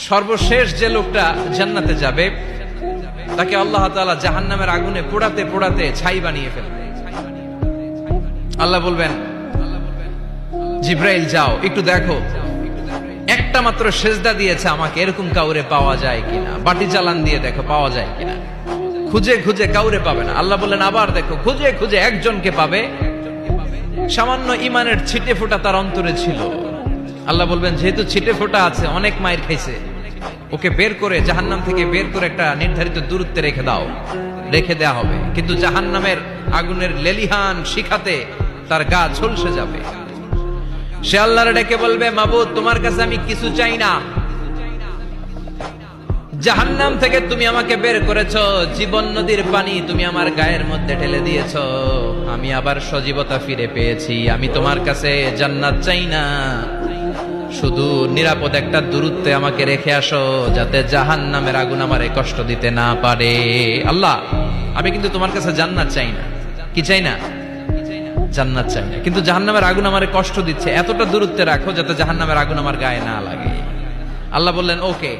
সর্বশেষ যে লোকটা জান্নাতে যাবে তাকে আল্লাহ তাআলা জাহান্নামের আগুনে পোড়াতে পোড়াতে ছাই বানিয়ে ফেলবে। আল্লাহ বলবেন, জিব্রাইল যাও একটু দেখো, একটা মাত্র সেজদা দিয়েছে আমাকে, এরকম কাউরে পাওয়া যায় কিনা। বাটি চালান দিয়ে দেখো পাওয়া যায় কিনা। খুঁজে খুঁজে কাউরে পাবে না। আল্লাহ বললেন আবার দেখো, খুঁজে খুঁজে একজনকে পাবে, সামান্য ইমানের ছিটে ফোঁটা তার অন্তরে ছিল। আল্লাহ বলবেন, যেহেতু ছিটে ফোঁটা আছে, অনেক মায়ের খাইছে, ওকে বের করে জাহান্নাম থেকে বের করে একটা নির্ধারিত দূরত্বে রেখে দাও। রেখে দেয়া হবে, কিন্তু জাহান্নামের আগুনের লেলিহান শিখাতে তার গা ঝলসে যাবে। সে আল্লাহর ডেকে বলবে, মাবুদ তোমার কাছে আমি কিছু চাই না, জাহান্নাম থেকে তুমি আমাকে বের করেছো, জীবন নদীর পানি তুমি আমার গায়ের মধ্যে ঢেলে দিয়েছো, আমি আবার সজীবতা ফিরে পেয়েছি। আমি তোমার কাছে জান্নাত চাই না, শুধু নিরাপদ একটা দূরত্বে আমাকে রেখে আসো, যাতে জাহান্নামের আগুন আমারে কষ্ট দিতে না পারে। আল্লাহ, আমি কিন্তু তোমার কাছে জান্নাত চাই না। কি চাই না? জান্নাত চাই না, কিন্তু জাহান্নামের আগুন আমারে কষ্ট দিচ্ছে, এতটা দূরত্বে রাখো যাতে জাহান্নামের আগুন আমার গায়ে না লাগে। আল্লাহ বললেন, ওকে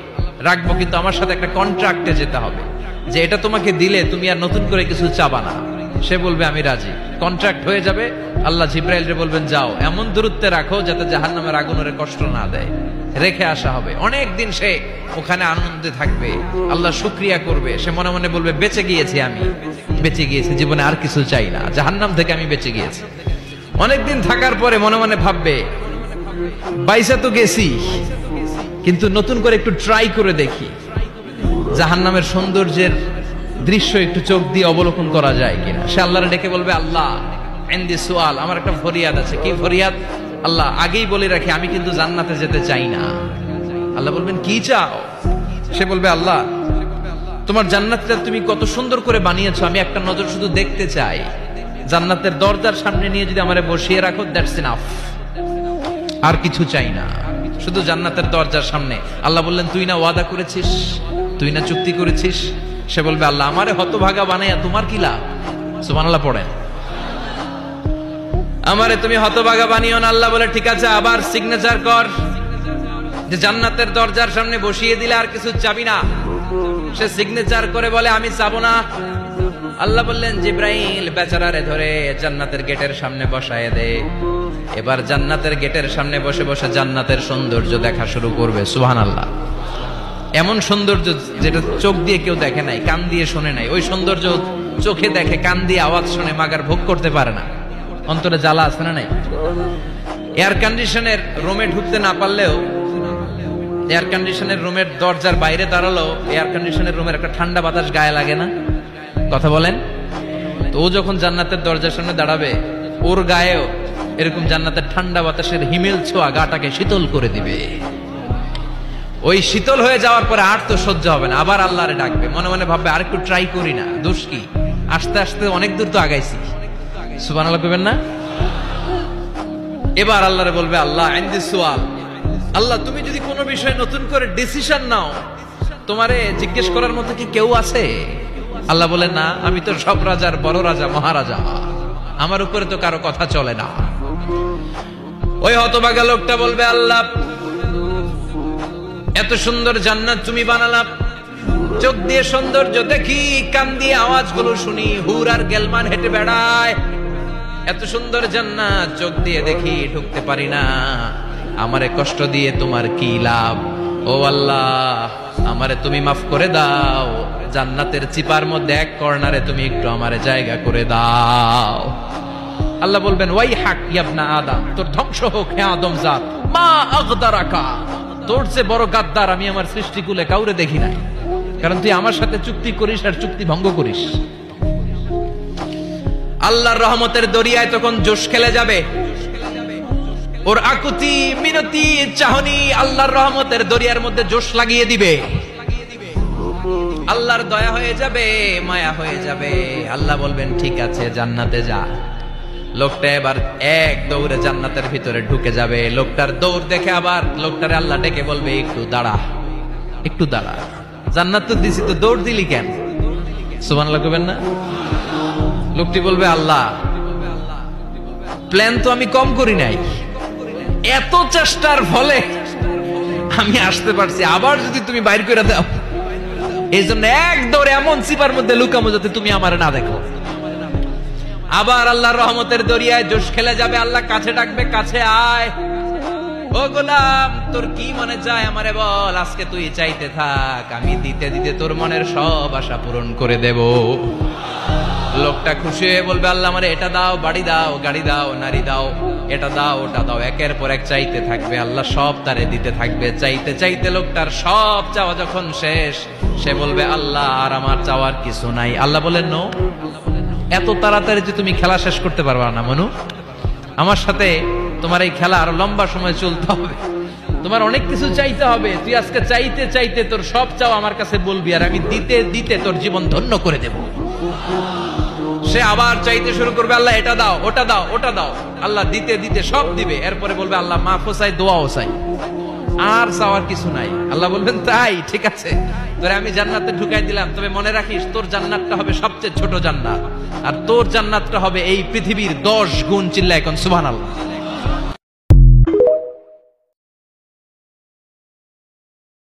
রাখবো, কিন্তু আমার সাথে একটা কন্ট্রাক্টে যেতে হবে, যে এটা তোমাকে দিলে তুমি আর নতুন করে কিছু চাবা না। সে বলবে আমি রাজি, কন্ট্রাক্ট হয়ে যাবে। আল্লাহ জিব্রাইলকে বলবেন, যাও এমন দূরত্বে রাখো যাতে জাহান্নামের আগুন ওরে কষ্ট না দেয়। রেখে আসা হবে। অনেক দিন সে ওখানে আনন্দে থাকবে, আল্লাহ শুকরিয়া করবে। সে মনে মনে বলবে, বেঁচে গিয়েছি, আমি বেঁচে গিয়েছি, জীবনে আর কিছু চাই না, জাহান্নাম থেকে আমি বেঁচে গিয়েছি। অনেকদিন থাকার পরে মনে মনে ভাববে, বাইসা তো গেছি, কিন্তু নতুন করে একটু ট্রাই করে দেখি, জাহান্নামের সৌন্দর্যের দৃশ্য একটু চোখ দিয়ে অবলোকন করা যায় কিনা। সে আল্লাহর ডেকে বলবে, আল্লাহ ইনদি সুআল, আমার একটা ফরিয়াদ আছে। কি ফরিয়াদ? আল্লাহ আগেই বলে রাখি, আমি কিন্তু জান্নাতে যেতে চাই না। আল্লাহ বলবেন, কি চাও? সে বলবে, আল্লাহ তোমার জান্নাতটা তুমি কত সুন্দর করে বানিয়েছো, আমি একটা নজর শুধু দেখতে চাই। জান্নাতের দরজার সামনে নিয়ে যদি আমারে বসিয়ে রাখো, দ্যাটস ইনাফ, আর কিছু চাই না, শুধু জান্নাতের দরজার সামনে। আল্লাহ বললেন, তুই না ওয়াদা করেছিস, তুই না চুক্তি করেছিস। সে বলবে, আল্লাহ আমারে হতভাগা বানাইয়া তোমার কি লাভ? সুবহানাল্লাহ পড়েন। আমারে তুমি হতভাগা বানিও না। আল্লাহ বলে, ঠিক আছে, আবার সিগনেচার কর যে জান্নাতের দরজার সামনে বসিয়ে দিলে আর কিছু চাবি না। সে সিগনেচার করে বলে, আমি চাবো না। আল্লাহ বললেন, জিব্রাইল বেচারারে ধরে জান্নাতের গেটের সামনে বসায় দে। এবার জান্নাতের গেটের সামনে বসে বসে জান্নাতের সৌন্দর্য দেখা শুরু করবে। সুবহানাল্লাহ। এমন সৌন্দর্য যেটা চোখ দিয়ে কেউ দেখে নাই, কান দিয়ে শোনে নাই। ওই সৌন্দর্য চোখে দেখে, কান দিয়ে আওয়াজ শুনে, মাগার ভোগ করতে পারে না। অন্তরে জ্বালা আছে না নাই? এয়ার কন্ডিশনের রুমে ঢুকতে না পারলেও, এয়ার কন্ডিশনের রুমের দরজার বাইরে দাঁড়ালো, এয়ার কন্ডিশনের রুমের একটা ঠান্ডা বাতাস গায়ে লাগে না? কথা বলেন তো। ও যখন জান্নাতের দরজার সামনে দাঁড়াবে, ওর গায়েও এরকম জান্নাতের ঠান্ডা বাতাসের হিমেল ছোঁয়া গাটাকে শীতল করে দিবে। ওই শীতল হয়ে যাওয়ার পরে আর তো সহ্য হবে না, আবার আল্লাহরে ডাকবে। মনে মনে ভাববে, আর একটু ট্রাই করি না, দোষ কি, আস্তে আস্তে অনেক দূর তো আগাইছি। সুবহানাল্লাহ কইবেন না? এবার আল্লাহরে বলবে, আল্লাহ ইনদি সুআল, আল্লাহ তুমি যদি কোনো বিষয়ে নতুন করে ডিসিশন নাও, তোমারে জিজ্ঞেস করার মতো কি কেউ আছে? আল্লাহ বলে, না, আমি তো সব রাজার বড় রাজা, মহারাজা, আমার উপরে তো কারো কথা চলে না। ওই হতভাগা লোকটা বলবে, আল্লাহ এত সুন্দর জান্নাত তুমি বানালা, চোখ দিয়ে সৌন্দর্য দেখি, কান দিয়ে আওয়াজগুলো শুনি, হুর আর গেলমান হেঁটে বেড়ায়, এত সুন্দর জান্নাত চোখ দিয়ে দেখি, ঢুকতে পারি না, আমারে কষ্ট দিয়ে তোমার কি লাভ? ও আল্লাহ, আমারে তুমি মাফ করে দাও, জান্নাতের চিপার মধ্যে এক কর্নারে তুমি একটু আমারে জায়গা করে দাও। আল্লাহ বলবেন, ওয়াই হাক ইবনা আদম, তোর ধ্বংস হোক হে আদম জাত, মা আগদারাকা, তোর যে বড় গাদ্দার আমি আমার সৃষ্টিকুলে কাউরে দেখি নাই, কারণ তুই আমার সাথে চুক্তি করিস আর চুক্তি ভঙ্গ করিস। আল্লাহর রহমতের দরিয়ায় তখন জোশ খেলে যাবে, ওর আকুতি মিনতি চাহনি আল্লাহর রহমতের দরিয়ার মধ্যে জোশ লাগিয়ে দিবে। আল্লাহর দয়া হয়ে যাবে, মায়া হয়ে যাবে। আল্লাহ বলবেন, ঠিক আছে, জান্নাতে যা। লোকটা এবার এক দৌড়ে জান্নাতের ভিতরে ঢুকে যাবে। লোকটার দৌড় দেখে আবার লোকটারে আল্লাহ ডেকে বলবে, একটু দাঁড়া, একটু দাঁড়া, জান্নাত তো দিছি, তো দৌড় দিলি কেন? সুবহানাল্লাহ কইবেন না? লোকটি বলবে, আল্লাহ প্ল্যান তো আমি কম করি নাই, এত চেষ্টার ফলে আমি আসতে পারছি, আবার যদি তুমি বাইর করে দাও, এই জন্য এক দৌড়ে এমন চিপার মধ্যে লুকামো যাতে তুমি আমার না দেখো। আবার আল্লাহর রহমতের দরিয়ায় জোশ খেলে যাবে, আল্লাহ কাছে ডাকবে, কাছে আয়, ও গোলাম তোর কি মনে চায় আমারে বল, আজকে তুই চাইতে থাক, আমি দিতে দিতে তোর মনের সব আশা পূরণ করে দেব। লোকটা খুশি হয়ে বলবে, আল্লাহ আমারে এটা দাও, বাড়ি দাও, গাড়ি দাও, নারী দাও, এটা দাও, ওটা দাও, একের পর এক চাইতে থাকবে, আল্লাহ সব তারে দিতে থাকবে। চাইতে চাইতে লোকটার সব চাওয়া যখন শেষ, সে বলবে, আল্লাহ আর আমার চাওয়ার কিছু নাই। আল্লাহ বলেন, নো, এত তাড়াতাড়ি যে তুমি খেলা শেষ করতে পারবা না মনু, আমার সাথে তোমার এই খেলা আরো লম্বা সময় চলতে হবে, তোমার অনেক কিছু চাইতে হবে। তুই আজকে চাইতে চাইতে তোর সব চাও আমার কাছে বলবি, আর আমি দিতে দিতে তোর জীবন ধন্য করে দেব। সে আবার চাইতে শুরু করবে, আল্লাহ এটা দাও, ওটা দাও, ওটা দাও, আল্লাহ দিতে দিতে সব দিবে। এরপরে বলবে, আল্লাহ মাফও চাই, দোয়াও চাই, আর চাওয়ার কিছু নাই। আল্লাহ বলবেন, তাই ঠিক আছে, তোরে আমি জান্নাতে ঢুকাই দিলাম, তবে মনে রাখিস তোর জান্নাতটা হবে সবচেয়ে ছোট জান্নাত, আর তোর জান্নাতটা হবে এই পৃথিবীর 10 গুণ। চিল্লা এখন সুবহানাল্লাহ।